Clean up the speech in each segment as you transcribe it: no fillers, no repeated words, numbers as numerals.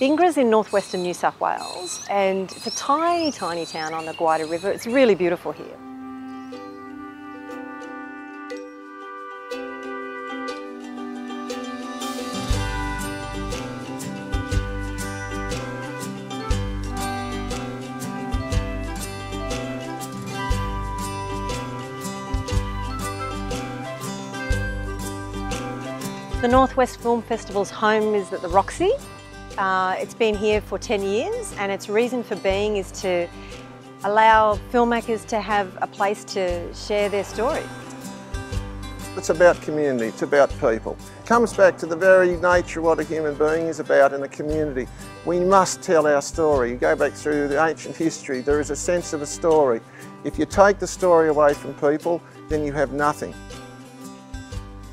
Bingara's in northwestern New South Wales, and it's a tiny, tiny town on the Gwydir River. It's really beautiful here. The Northwest Film Festival's home is at the Roxy. It's been here for 10 years, and its reason for being is to allow filmmakers to have a place to share their stories. It's about community, it's about people. It comes back to the very nature of what a human being is about in a community. We must tell our story. You go back through the ancient history, there is a sense of a story. If you take the story away from people, then you have nothing.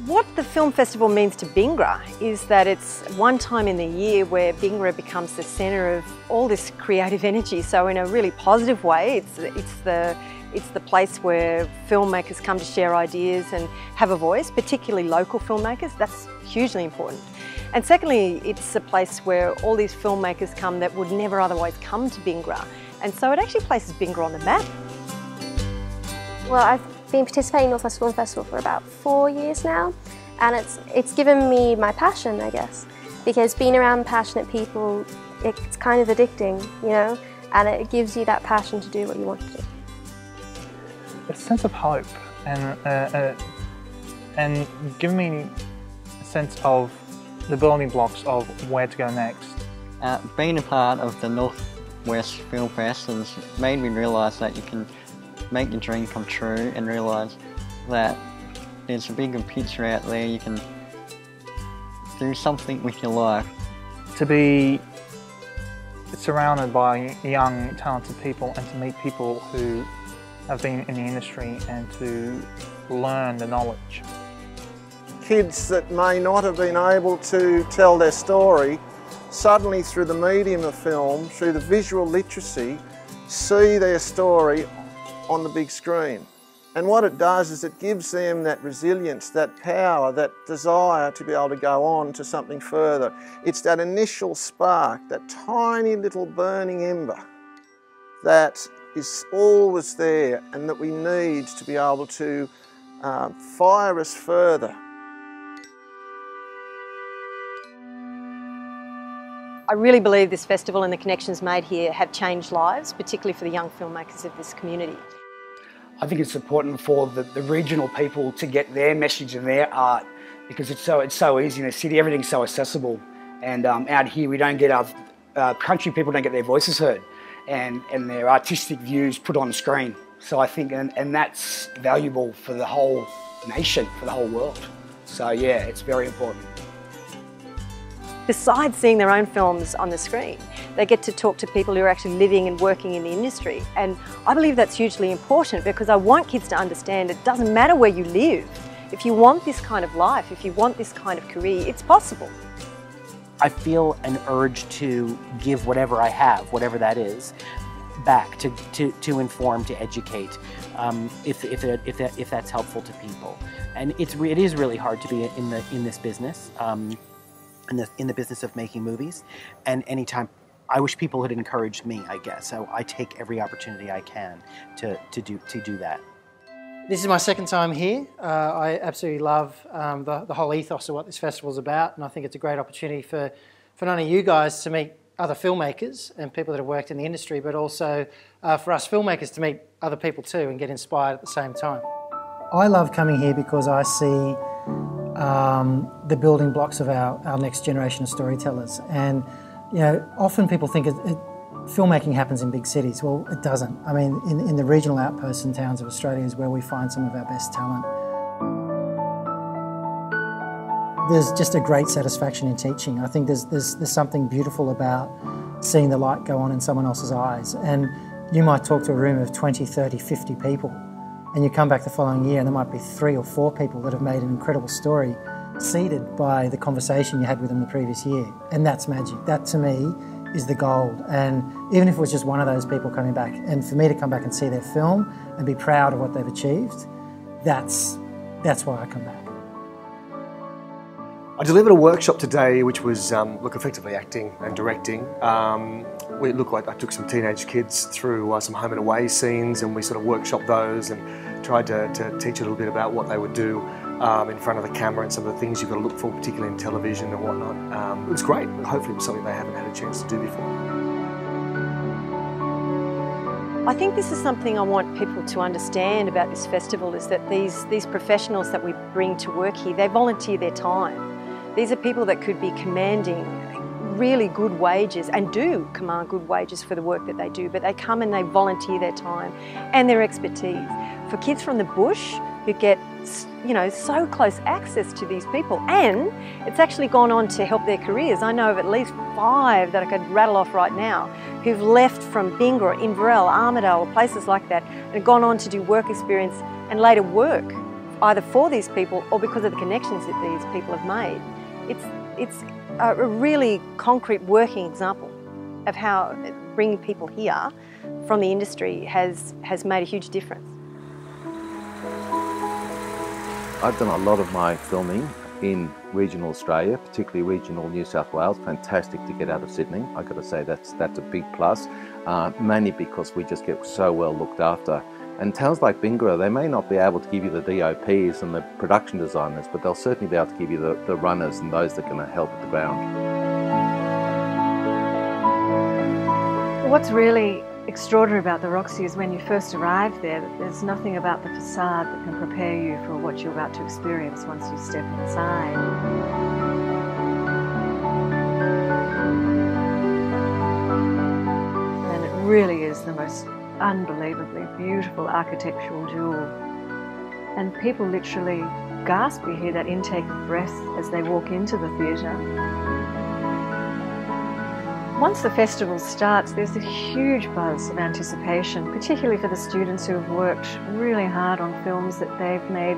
What the film festival means to Bingara is that it's one time in the year where Bingara becomes the centre of all this creative energy. So in a really positive way, it's the place where filmmakers come to share ideas and have a voice, particularly local filmmakers. That's hugely important. And secondly, it's a place where all these filmmakers come that would never otherwise come to Bingara. And so it actually places Bingara on the map. Well, I've been participating in Northwest Film Festival for about 4 years now, and it's given me my passion, I guess, because being around passionate people, it's kind of addicting, you know, and it gives you that passion to do what you want to do. A sense of hope and give me a sense of the building blocks of where to go next. Being a part of the Northwest Film Fest has made me realise that you can make your dream come true and realise that there's a bigger picture out there. You can do something with your life. To be surrounded by young, talented people and to meet people who have been in the industry and to learn the knowledge. Kids that may not have been able to tell their story, suddenly through the medium of film, through the visual literacy, see their story on the big screen. And what it does is it gives them that resilience, that power, that desire to be able to go on to something further. It's that initial spark, that tiny little burning ember that is always there and that we need to be able to fire us further. I really believe this festival and the connections made here have changed lives, particularly for the young filmmakers of this community. I think it's important for the regional people to get their message and their art, because it's so easy in the city. Everything's so accessible, and out here we don't get our country people don't get their voices heard and their artistic views put on the screen. So I think and that's valuable for the whole nation, for the whole world. So yeah, it's very important. Besides seeing their own films on the screen, they get to talk to people who are actually living and working in the industry. And I believe that's hugely important, because I want kids to understand it doesn't matter where you live. If you want this kind of life, if you want this kind of career, it's possible. I feel an urge to give whatever I have, whatever that is, back to inform, to educate, if that's helpful to people. And it is really hard to be in this business. In the business of making movies, and anytime I wish people had encouraged me, I guess. So I take every opportunity I can to do that. This is my second time here. I absolutely love the whole ethos of what this festival is about, and I think it's a great opportunity for not only you guys to meet other filmmakers and people that have worked in the industry, but also for us filmmakers to meet other people too and get inspired at the same time. I love coming here because I see the building blocks of our next generation of storytellers. And you know, often people think filmmaking happens in big cities. Well, it doesn't. I mean, in the regional outposts and towns of Australia is where we find some of our best talent. There's just a great satisfaction in teaching. I think there's something beautiful about seeing the light go on in someone else's eyes. And you might talk to a room of 20, 30, 50 people, and you come back the following year and there might be 3 or 4 people that have made an incredible story seeded by the conversation you had with them the previous year. And that's magic. That to me is the gold. And even if it was just one of those people coming back, and for me to come back and see their film and be proud of what they've achieved, that's why I come back. I delivered a workshop today which was effectively acting and directing. We looked like I took some teenage kids through some home and away scenes, and we sort of workshopped those and tried to teach a little bit about what they would do in front of the camera and some of the things you've got to look for, particularly in television and whatnot. It was great. Hopefully it was something they haven't had a chance to do before. I think this is something I want people to understand about this festival, is that these professionals that we bring to work here, they volunteer their time. These are people that could be commanding really good wages and do command good wages for the work that they do, but they come and they volunteer their time and their expertise. For kids from the bush who get, you know, so close access to these people, and it's actually gone on to help their careers. I know of at least 5 that I could rattle off right now who've left from Bingara, Inverell, Armidale, or places like that, and gone on to do work experience and later work either for these people or because of the connections that these people have made. It's a really concrete working example of how bringing people here from the industry has made a huge difference. I've done a lot of my filming in regional Australia, particularly regional New South Wales. Fantastic to get out of Sydney. I've got to say that's a big plus, mainly because we just get so well looked after. And towns like Bingara, they may not be able to give you the DOPs and the production designers, but they'll certainly be able to give you the runners and those that are going to help at the ground. What's really extraordinary about the Roxy is when you first arrive there, there's nothing about the facade that can prepare you for what you're about to experience once you step inside. And it really is the most unbelievably beautiful architectural jewel. And people literally gasp. You hear that intake of breath as they walk into the theatre. Once the festival starts, there's a huge buzz of anticipation, particularly for the students who have worked really hard on films that they've made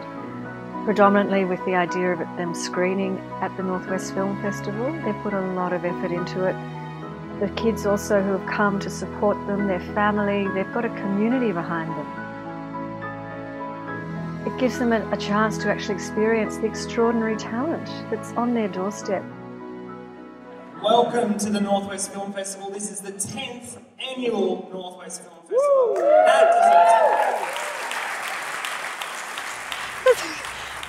predominantly with the idea of them screening at the Northwest Film Festival. They've put a lot of effort into it. The kids also who have come to support them, their family, they've got a community behind them. It gives them a chance to actually experience the extraordinary talent that's on their doorstep. Welcome to the Northwest Film Festival. This is the 10th annual Northwest Film Festival.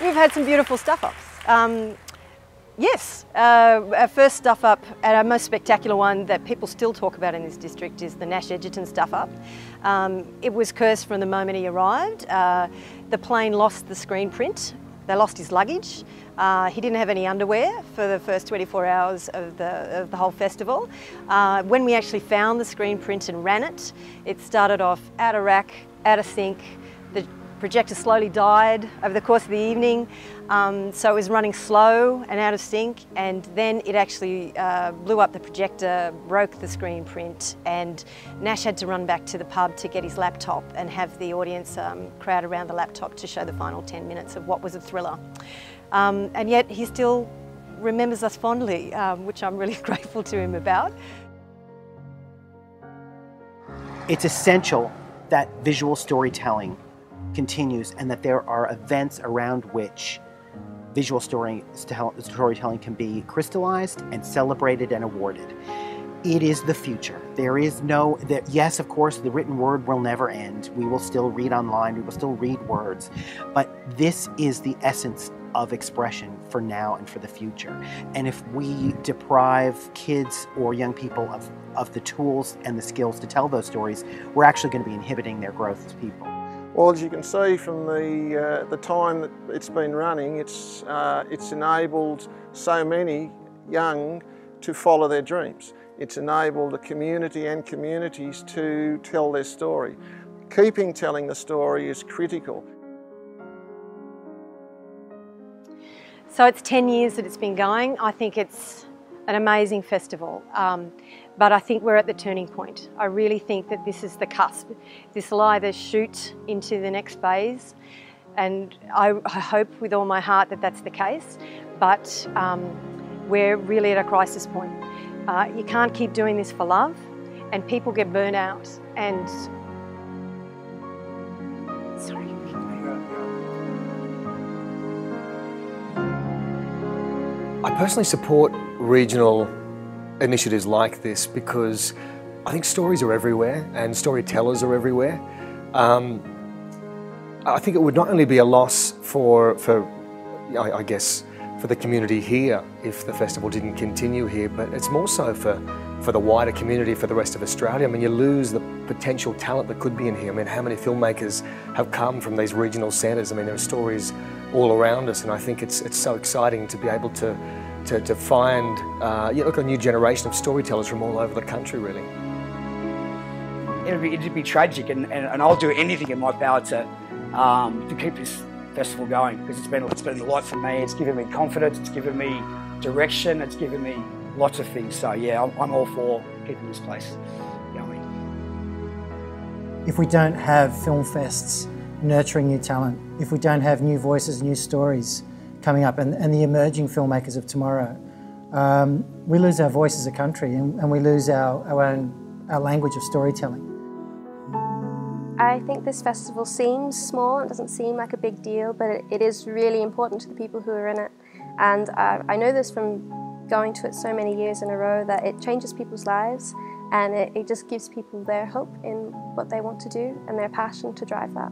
We've had some beautiful stuff-ups. Yes, our first stuff-up, and our most spectacular one that people still talk about in this district, is the Nash Egerton stuff-up. It was cursed from the moment he arrived. The plane lost the screen print. They lost his luggage. He didn't have any underwear for the first 24 hours of the whole festival. When we actually found the screen print and ran it, it started off out of rack, out of sync. The projector slowly died over the course of the evening, so it was running slow and out of sync, and then it actually blew up the projector, broke the screen print, and Nash had to run back to the pub to get his laptop and have the audience crowd around the laptop to show the final 10 minutes of what was a thriller. And yet he still remembers us fondly, which I'm really grateful to him about. It's essential that visual storytelling continues and that there are events around which visual storytelling can be crystallized and celebrated and awarded. It is the future. There is no, yes, of course, the written word will never end. We will still read online, we will still read words, but this is the essence of expression for now and for the future. And if we deprive kids or young people of the tools and the skills to tell those stories, we're actually going to be inhibiting their growth as people. Well, as you can see from the time that it's been running, it's enabled so many young to follow their dreams. It's enabled a community and communities to tell their story. Keeping telling the story is critical. So it's 10 years that it's been going. I think it's an amazing festival, but I think we're at the turning point. I really think that this is the cusp. This will either shoot into the next phase, and I hope with all my heart that that's the case, but we're really at a crisis point. You can't keep doing this for love, and people get burnt out, and I personally support regional initiatives like this because I think stories are everywhere and storytellers are everywhere. I think it would not only be a loss for I guess, for the community here if the festival didn't continue here, but it's more so for the wider community, for the rest of Australia. I mean, you lose the potential talent that could be in here. I mean, how many filmmakers have come from these regional centres? I mean, there are stories all around us, and I think it's so exciting to be able to find look, a new generation of storytellers from all over the country, really. It'd be tragic, and I'll do anything in my power to keep this festival going, because it's been a lot for me. It's given me confidence, it's given me direction, it's given me lots of things. So yeah, I'm all for keeping this place going. If we don't have film fests nurturing new talent, if we don't have new voices, new stories coming up, and the emerging filmmakers of tomorrow, we lose our voice as a country, and we lose our language of storytelling. I think this festival seems small, it doesn't seem like a big deal, but it is really important to the people who are in it. And I know this from going to it so many years in a row, that it changes people's lives, and it just gives people their hope in what they want to do and their passion to drive that.